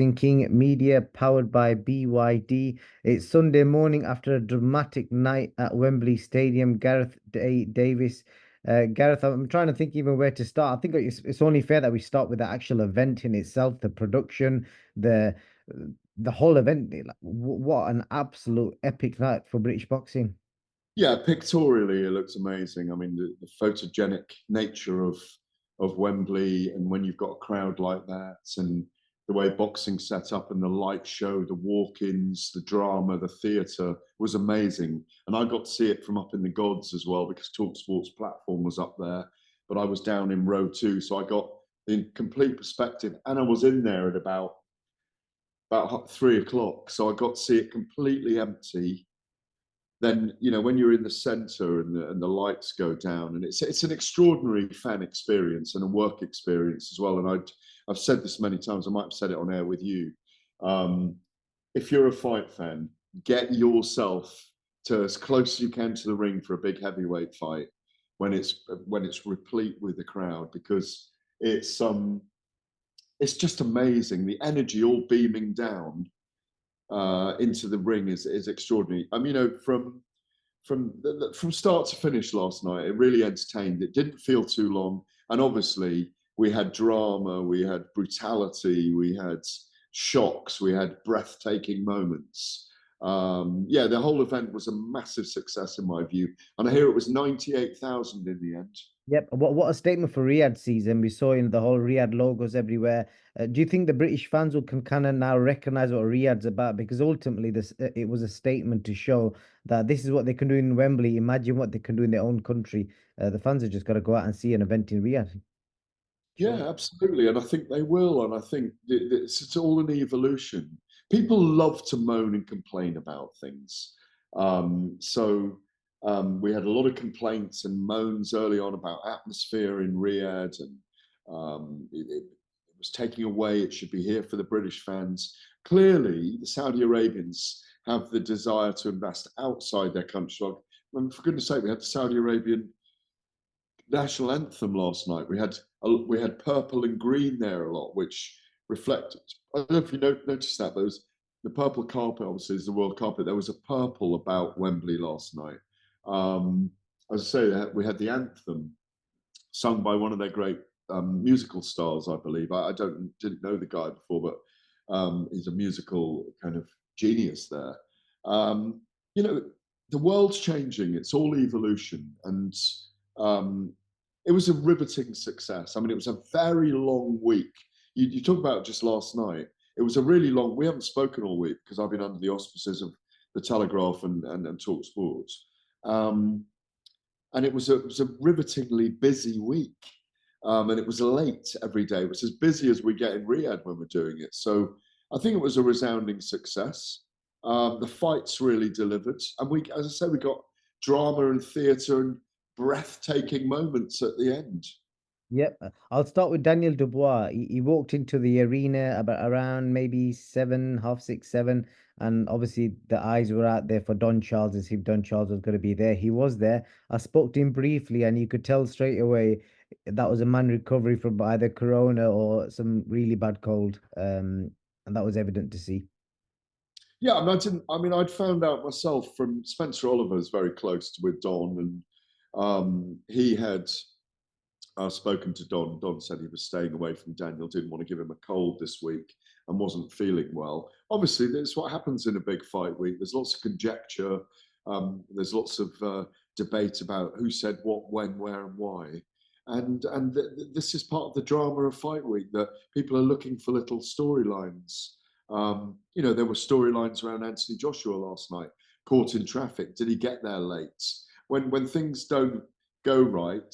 Boxing King Media, powered by BYD. It's Sunday morning after a dramatic night at Wembley Stadium. Gareth Davies. Gareth, I'm trying to think even where to start. I think it's only fair that we start with the actual event in itself, the production, the the whole event. What an absolute epic night for British boxing. Yeah, pictorially it looks amazing. I mean, the photogenic nature of Wembley, and when you've got a crowd like that, and the way boxing set up, and the light show, the walk-ins, the drama, the theatre was amazing. And I got to see it from up in the gods as well, because Talksport's platform was up there, but I was down in row two, so I got the complete perspective. And I was in there at about 3 o'clock, so I got to see it completely empty. Then, when you're in the center and the lights go down, and it's an extraordinary fan experience and a work experience as well. And I've said this many times, I might have said it on air with you. If you're a fight fan, get yourself to as close as you can to the ring for a big heavyweight fight when it's replete with the crowd, because it's just amazing. The energy all beaming down into the ring is extraordinary. I mean, from start to finish last night, it really entertained. It didn't feel too long, and obviously we had drama, we had brutality, we had shocks, we had breathtaking moments. Yeah, the whole event was a massive success in my view, and I hear it was 98,000 in the end. Yep. What a statement for Riyadh season. We saw in the whole Riyadh logos everywhere. Do you think the British fans will can kind of now recognize what Riyadh's about? Because ultimately, this it was a statement to show that this is what they can do in Wembley. Imagine what they can do in their own country. The fans have just got to go out and see an event in Riyadh. Sure. Yeah, absolutely. And I think they will. And I think it's all an evolution. People love to moan and complain about things. We had a lot of complaints and moans early on about atmosphere in Riyadh, and it was taking away. It should be here for the British fans. Clearly, the Saudi Arabians have the desire to invest outside their country. For goodness sake, we had the Saudi Arabian national anthem last night. We had purple and green there a lot, which reflected. I don't know if you noticed that. There was the purple carpet. Obviously, is the world carpet. There was a purple about Wembley last night. As I say, we had the anthem sung by one of their great musical stars, I believe. I didn't know the guy before, but he's a musical kind of genius there. You know, the world's changing. It's all evolution, and it was a riveting success. I mean, it was a very long week. You talk about just last night. It was a really long. We haven't spoken all week because I've been under the auspices of the Telegraph and Talk Sports, and it was a rivetingly busy week, and it was late every day. It was as busy as we get in Riyadh when we're doing it. So I think it was a resounding success. The fights really delivered, and as I say, we got drama and theatre and breathtaking moments at the end. Yep. I'll start with Daniel Dubois. He walked into the arena about around maybe seven, half six, seven, and obviously the eyes were out there for Don Charles as if Don Charles was going to be there. He was there. I spoke to him briefly, and you could tell straight away that was a man recovery from either corona or some really bad cold. And that was evident to see. Yeah, I mean, I'd found out myself from Spencer Oliver's very close with Don, and he had spoken to Don. Don said he was staying away from Daniel, didn't want to give him a cold this week, and wasn't feeling well. Obviously, that's what happens in a big fight week. There's lots of conjecture. There's lots of debate about who said what, when, where, and why. And this is part of the drama of fight week, that people are looking for little storylines. There were storylines around Anthony Joshua last night, caught in traffic. Did he get there late? When things don't go right,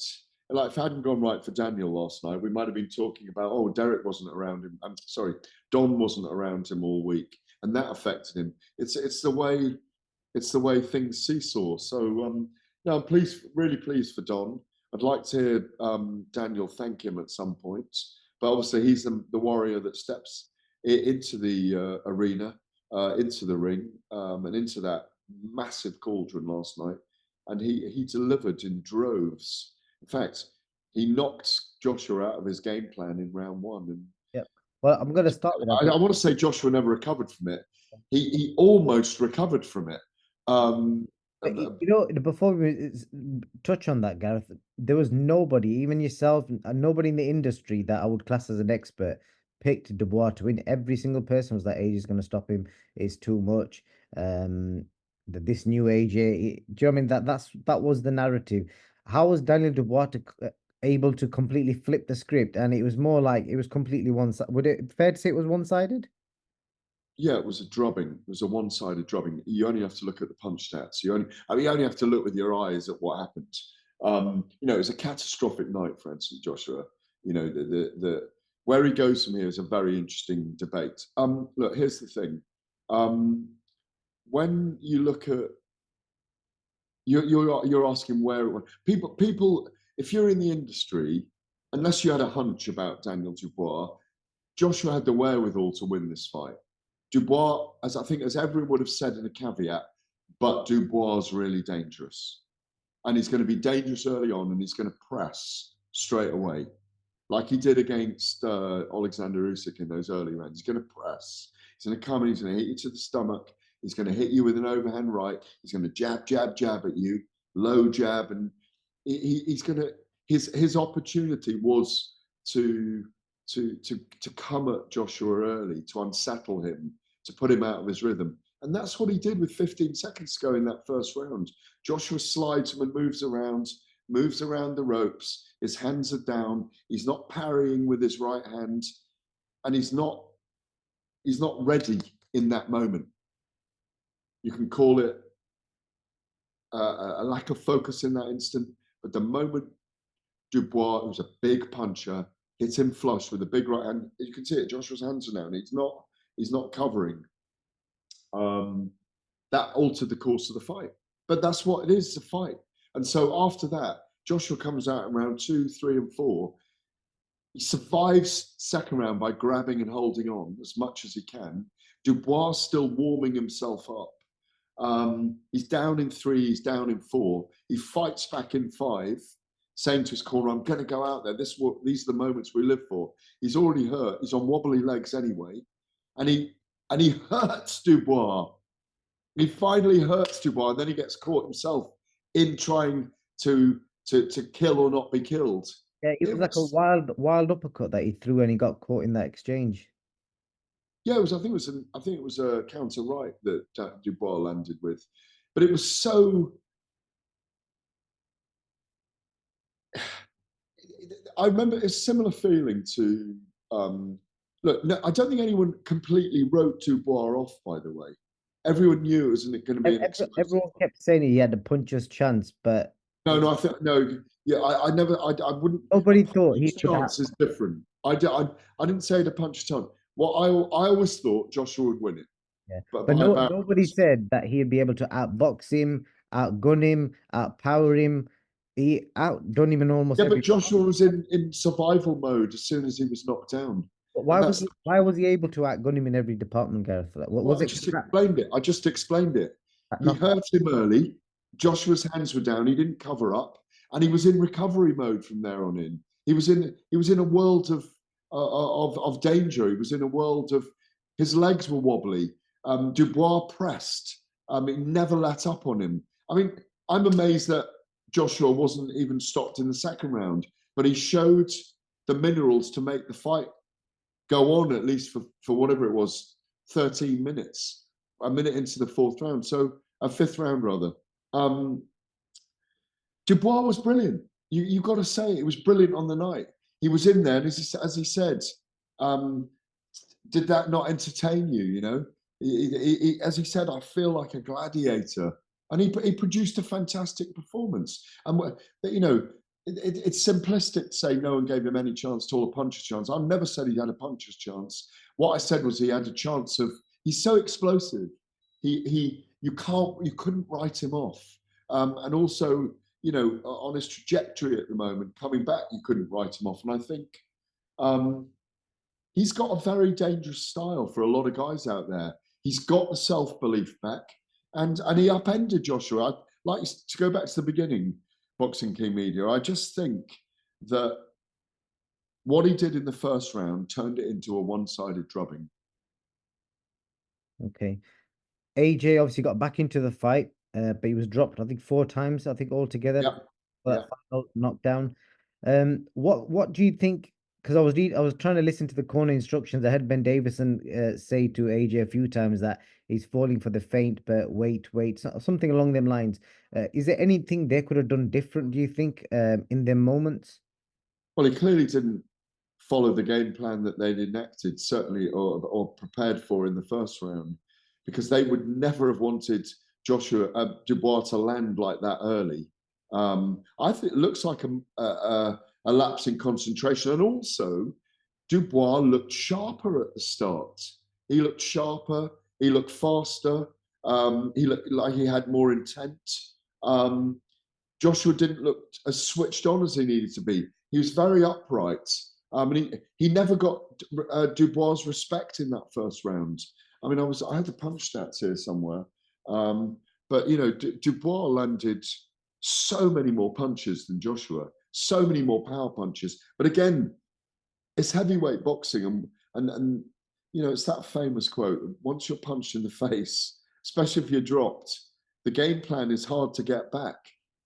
like if it hadn't gone right for Daniel last night, we might have been talking about, oh, Derek wasn't around him. I'm sorry, Don wasn't around him all week, and that affected him. It's the way things seesaw. So no, I'm pleased, really pleased for Don. I'd like to hear Daniel thank him at some point, but obviously he's the warrior that steps into the arena, into the ring, and into that massive cauldron last night, and he delivered in droves. In fact, he knocked Joshua out of his game plan in round one, and Yep. Well, I'm going to start with that. I want to say Joshua never recovered from it. He almost recovered from it. Um, But before we touch on that, Gareth, there was nobody, even yourself, nobody in the industry that I would class as an expert picked Dubois to win. Every single person was like, age is going to stop him. It's too much. Um, this new age, do you know what I mean? That was the narrative. How was Daniel Dubois able to completely flip the script? And it was more like it was completely one side. Would it fair to say it was one-sided? yeah, it was a drubbing. It was a one-sided drubbing. You only have to look at the punch stats. You only have to look with your eyes at what happened. It was a catastrophic night for Anthony Joshua. The where he goes from here is a very interesting debate. Look, here's the thing. When you look at you're asking where people if you're in the industry, unless you had a hunch about Daniel Dubois, Joshua had the wherewithal to win this fight. Dubois, as everyone would have said in a caveat, but Dubois is really dangerous. And he's going to be dangerous early on, and he's going to press straight away, like he did against Alexander Usyk in those early rounds. He's going to press. He's going to come and he's going to hit you to the stomach. He's going to hit you with an overhand right. He's going to jab, jab, jab at you, low jab, and he's going to. His opportunity was to come at Joshua early, to unsettle him, to put him out of his rhythm. And that's what he did with 15 seconds to go in that first round. Joshua slides him and moves around the ropes. His hands are down. He's not parrying with his right hand, and he's not ready in that moment. You can call it a lack of focus in that instant, but the moment Dubois, who's a big puncher, hit him flush with a big right hand, you can see it. Joshua's hands are down. He's not covering. That altered the course of the fight. But that's what it is, to fight. And so after that, Joshua comes out in round 2, 3, and 4. He survives second round by grabbing and holding on as much as he can. Dubois still warming himself up. He's down in 3, he's down in 4. He fights back in 5, saying to his corner, I'm going to go out there. These are the moments we live for. He's already hurt. He's on wobbly legs anyway. And he hurts Dubois. He finally hurts Dubois, and then he gets caught himself in trying to kill or not be killed. Yeah, it was like a wild uppercut that he threw, and he got caught in that exchange. Yeah, I think it was a counter right that Dubois landed with, but it was so. I remember a similar feeling to. Look, no, I don't think anyone completely wrote Dubois off. By the way, everyone knew it was going to be an explosive. Everyone kept saying he had a puncher's chance, but no, I think no. Yeah, I never. I wouldn't. nobody thought he would chance is different. I didn't say the punch chance. Well, I always thought Joshua would win it. Yeah. But nobody said that he'd be able to outbox him, outgun him, outpower him. He outdone him in almost every. But Joshua was in survival mode as soon as he was knocked down. But why was he able to outgun him in every department, Gareth? What was it? I just explained it. He hurt him early. Joshua's hands were down. He didn't cover up, and he was in recovery mode from there on in. He was in a world of danger. He was in a world of, his legs were wobbly. Dubois pressed. He never let up on him. I mean, I'm amazed that Joshua wasn't even stopped in the second round, but he showed the minerals to make the fight go on, at least for whatever it was, 13 minutes, a minute into the fourth round. So a fifth round rather. Dubois was brilliant. You got to say it was brilliant on the night. He was in there, and as he said, did that not entertain you? You know, as he said, I feel like a gladiator, and he produced a fantastic performance. And it's simplistic to say no one gave him any chance at all, a puncher's chance. I've never said he had a puncher's chance. What I said was he had a chance of. He's so explosive. You couldn't write him off. And also, on his trajectory at the moment, coming back, you couldn't write him off. And I think he's got a very dangerous style for a lot of guys out there. He's got the self-belief back, and he upended Joshua. I'd like to go back to the beginning, Boxing King Media. I just think that what he did in the first round turned it into a one-sided drubbing. Okay. AJ obviously got back into the fight, but he was dropped, I think, 4 times, I think, altogether Yeah, for yeah. that final knockdown. What do you think? Because I was trying to listen to the corner instructions. I heard Ben Davison say to AJ a few times that he's falling for the feint, but wait, something along them lines. Is there anything they could have done different, do you think, in them moments? Well, he clearly didn't follow the game plan that they'd enacted, certainly, or prepared for in the first round, because they would never have wanted Joshua Dubois to land like that early. I think it looks like a lapse in concentration, and also Dubois looked sharper at the start. He looked sharper. He looked faster. He looked like he had more intent. Um, Joshua didn't look as switched on as he needed to be. He was very upright. And he never got Dubois' respect in that first round. I mean, I had the punch stats here somewhere. But, you know, Dubois landed so many more punches than Joshua, so many more power punches. But again, it's heavyweight boxing. And you know, it's that famous quote, once you're punched in the face, especially if you're dropped, the game plan is hard to get back.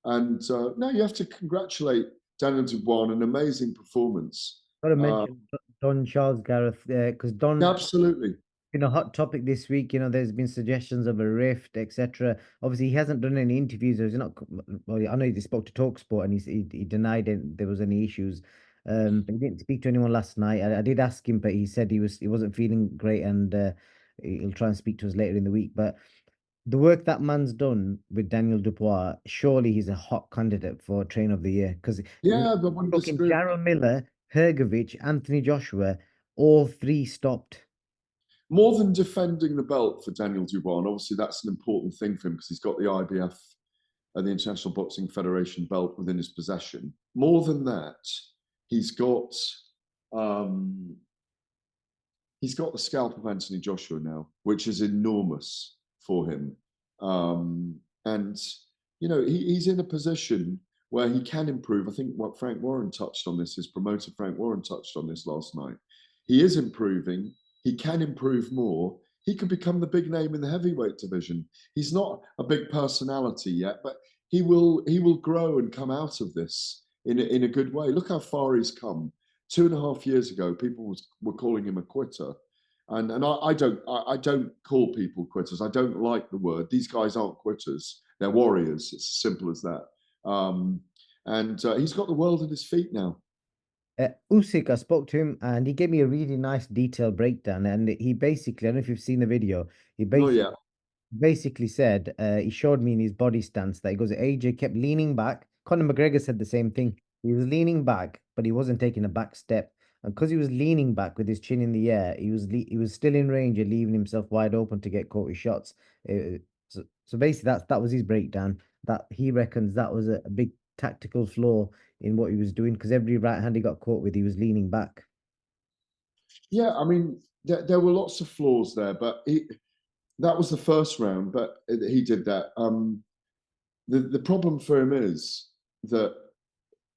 And no, you have to congratulate Daniel Dubois on an amazing performance. Got to Uh, mention Don Charles, Gareth, because Don Absolutely. been a hot topic this week. There's been suggestions of a rift, etc. Obviously, he hasn't done any interviews. Or he's not. Well, I know he spoke to Talksport and he denied it, there was any issues. But he didn't speak to anyone last night. I did ask him, but he said he wasn't feeling great, and he'll try and speak to us later in the week. But the work that man's done with Daniel Dubois, surely he's a hot candidate for Trainer of the Year because Yeah, I wouldn't talking disagree. Jarrell Miller, Hergovich, Anthony Joshua, all three stopped. More than defending the belt for Daniel Dubois, and obviously that's an important thing for him because he's got the IBF and the International Boxing Federation belt within his possession. More than that, he's got um, he's got the scalp of Anthony Joshua now, which is enormous for him. And you know, he's in a position where he can improve. I think what Frank Warren touched on this, his promoter Frank Warren touched on this last night. He is improving. He can improve more. He could become the big name in the heavyweight division. He's not a big personality yet, but he will grow and come out of this in a good way. Look how far he's come. 2.5 years ago, people were calling him a quitter, and I don't call people quitters. I don't like the word. These guys aren't quitters. They're warriors. It's as simple as that. And he's got the world at his feet now. Usyk, I spoke to him and he gave me a really nice detailed breakdown. And he basically, I don't know if you've seen the video, he Not yet. basically said, he showed me in his body stance that he goes, AJ kept leaning back. Conor McGregor said the same thing. He was leaning back, but he wasn't taking a back step. And because he was leaning back with his chin in the air, he was still in range of leaving himself wide open to get caught with shots. So basically, that was his breakdown. That he reckons that was a big tactical flaw in what he was doing because every right hand he got caught with, he was leaning back. Yeah, I mean, there were lots of flaws there, but that was the first round. But he did that. The problem for him is that,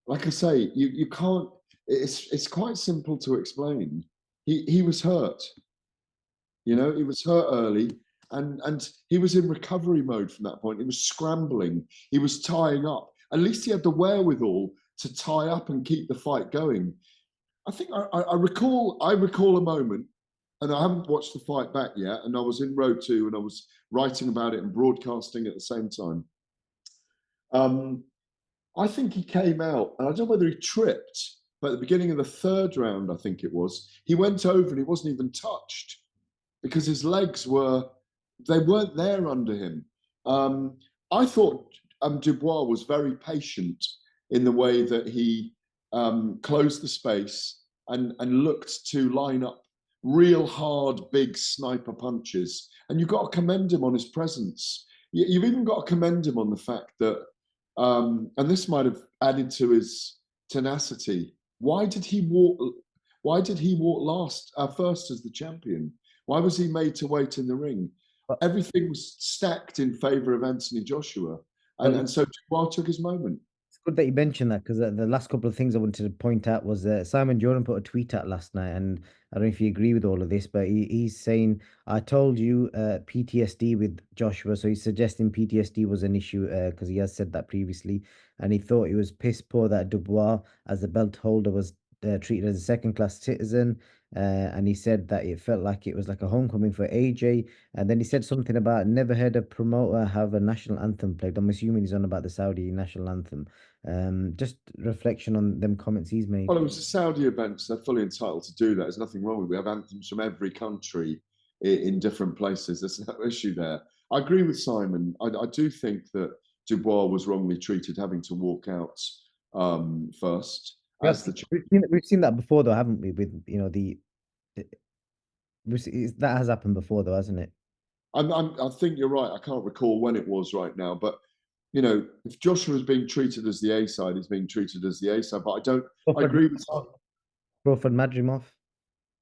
like I say, you can't. It's quite simple to explain. He was hurt. You know, he was hurt early, and he was in recovery mode from that point. He was scrambling. He was tying up. At least he had the wherewithal to tie up and keep the fight going. I think I recall a moment, and I haven't watched the fight back yet. And I was in row two, and I was writing about it and broadcasting at the same time. Um, I think he came out, and I don't know whether he tripped, but at the beginning of the third round, I think it was, he went over and he wasn't even touched because his legs they weren't there under him. I thought Dubois was very patient in the way that he closed the space and looked to line up real hard, big sniper punches. And you've got to commend him on his presence. You've even got to commend him on the fact that, and this might have added to his tenacity. Why did he walk? Why did he walk first as the champion? Why was he made to wait in the ring? But Everything was stacked in favor of Anthony Joshua, well, and so Dubois took his moment. good that you mentioned that because the last couple of things I wanted to point out was Simon Jordan put a tweet out last night, and I don't know if you agree with all of this, but he's saying, "I told you PTSD with Joshua," so he's suggesting PTSD was an issue because he has said that previously, and he thought it was piss poor that Dubois, as the belt holder, was treated as a second-class citizen, and he said that it felt like it was like a homecoming for AJ, and then he said something about never heard a promoter have a national anthem played. I'm assuming he's on about the Saudi national anthem. Just reflection on them comments he's made. Well, it was a Saudi event, so they're fully entitled to do that. There's nothing wrong with it. We have anthems from every country in different places. There's no issue there. I agree with Simon. I do think that Dubois was wrongly treated, having to walk out first Yeah, as the. we've seen that before though, haven't we? With the that has happened before though, hasn't it? I think you're right. I can't recall when it was right now, but if Joshua is being treated as the A side, he's being treated as the A side. But I don't. I Crawford, agree with. Crawford Madrimov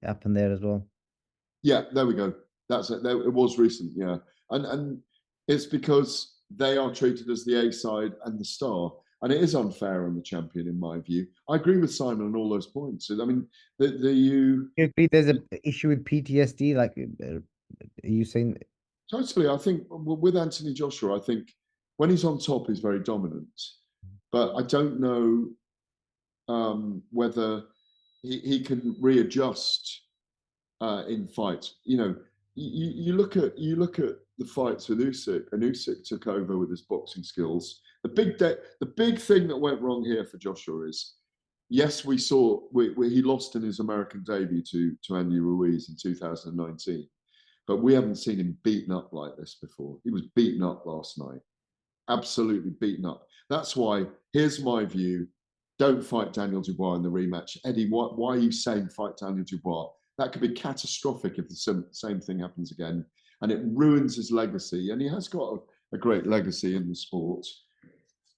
happened there as well. Yeah, there we go. That's it. It was recent, yeah, and it's because they are treated as the A side and the star, and it is unfair on the champion, in my view. I agree with Simon on all those points. I mean, You agree there's a issue with PTSD? Like, are you saying? totally. I think with Anthony Joshua, I think when he's on top, he's very dominant, but I don't know whether he can readjust in fights. You look at the fights with Usyk, and Usyk took over with his boxing skills. The big thing that went wrong here for Joshua is, yes, we saw he lost in his American debut to Andy Ruiz in 2019, but we haven't seen him beaten up like this before. He was beaten up last night, absolutely beaten up. That's why, here's my view: don't fight Daniel Dubois in the rematch. Eddie, why are you saying fight Daniel Dubois? That could be catastrophic if the same thing happens again, and it ruins his legacy. And he has got a great legacy in the sport.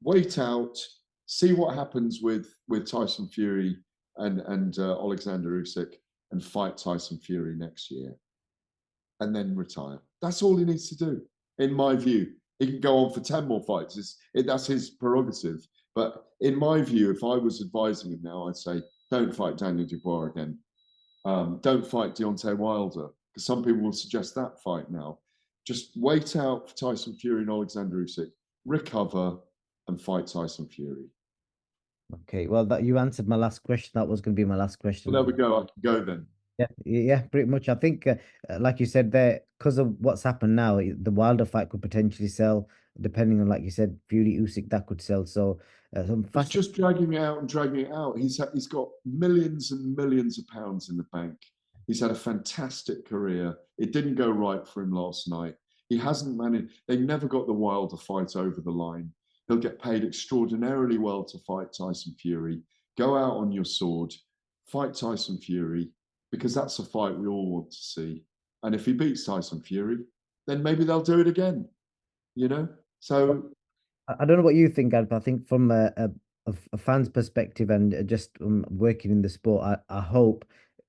Wait out, see what happens with Tyson Fury and Alexander Usyk, and fight Tyson Fury next year, and then retire. That's all he needs to do, in my view. He can go on for 10 more fights. That's his prerogative. But in my view, if I was advising him now, I'd say, don't fight Daniel Dubois again. Don't fight Deontay Wilder, because some people will suggest that fight now. Just wait out for Tyson Fury and Alexander Usyk, recover, and fight Tyson Fury. Okay, well, that you answered my last question. That was going to be my last Well, there question. we go. I can go then. Yeah, pretty much. I think, like you said there, because of what's happened now, the Wilder fight could potentially sell, depending on, like you said, Fury Usyk, that could sell. So, some It's fascinating. just dragging it out and dragging it out. He's got millions and millions of pounds in the bank. He's had a fantastic career. It didn't go right for him last night. He hasn't managed. They never got the Wilder fight over the line. He'll get paid extraordinarily well to fight Tyson Fury. Go out on your sword, fight Tyson Fury, because that's a fight we all want to see. And if he beats Tyson Fury, then maybe they'll do it again. So I don't know what you think, Gareth. I think from a fan's perspective and just working in the sport, I hope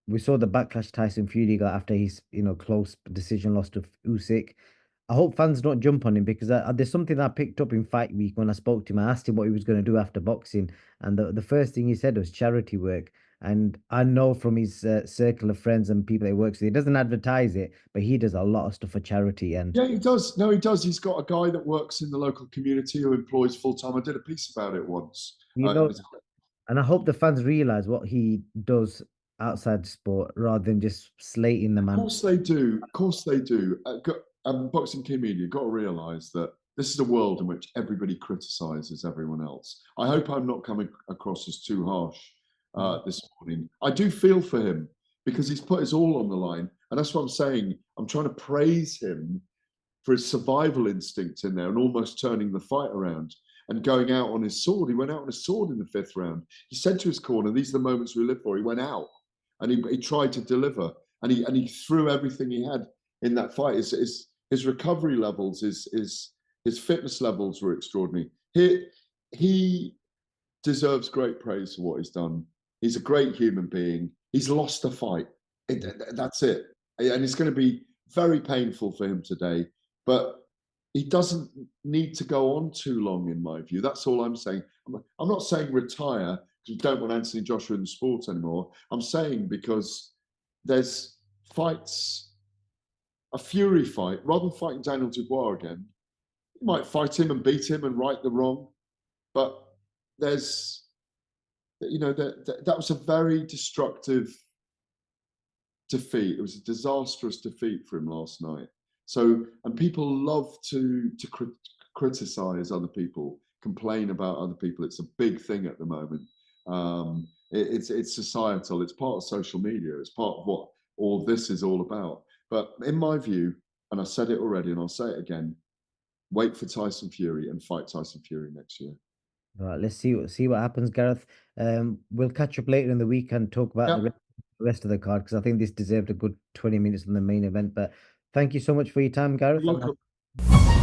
we saw the backlash Tyson Fury got after his close decision loss to Usyk. I hope fans don't jump on him because there's something I picked up in Fight Week when I spoke to him. I asked him what he was going to do after boxing, and the first thing he said was charity work. And I know from his circle of friends and people that he works with, he doesn't advertise it, but he does a lot of stuff for charity. And yeah, he does. No, he does. He's got a guy that works in the local community who employs full time. I did a piece about it once. you know, and I hope the fans realize what he does outside sport rather than just slating the Of man. course they do. Of course they do. Boxing community, got to realise that this is a world in which everybody criticises everyone else. I hope I'm not coming across as too harsh this morning. I do feel for him because he's put his all on the line, and that's what I'm saying. I'm trying to praise him for his survival instinct in there and almost turning the fight around and going out on his sword. He went out on his sword in the 5th round. He said to his corner, "These are the moments we live for." He went out and he tried to deliver, and he threw everything he had in that fight. His recovery levels, his fitness levels were extraordinary. He deserves great praise for what he's done. He's a great human being. He's lost a fight. That's it, and it's going to be very painful for him today. But he doesn't need to go on too long, in my view. That's all I'm saying. I'm not saying retire because we don't want Anthony Joshua in the sport anymore. I'm saying because there's fights, a Fury fight, rather than fighting Daniel Dubois again, you might fight him and beat him and right the wrong, but there's, that was a very destructive defeat. It was a disastrous defeat for him last night. So, and people love to criticize other people, complain about other people. It's a big thing at the moment. It's societal. It's part of social media. It's part of what all this is all about. But in my view, and I said it already, and I'll say it again: wait for Tyson Fury and fight Tyson Fury next year. All right, let's see what happens, Gareth. We'll catch up later in the week and talk about the Yep. rest of the card because I think this deserved a good 20 minutes in the main event. But thank you so much for your time, Gareth. You're And welcome.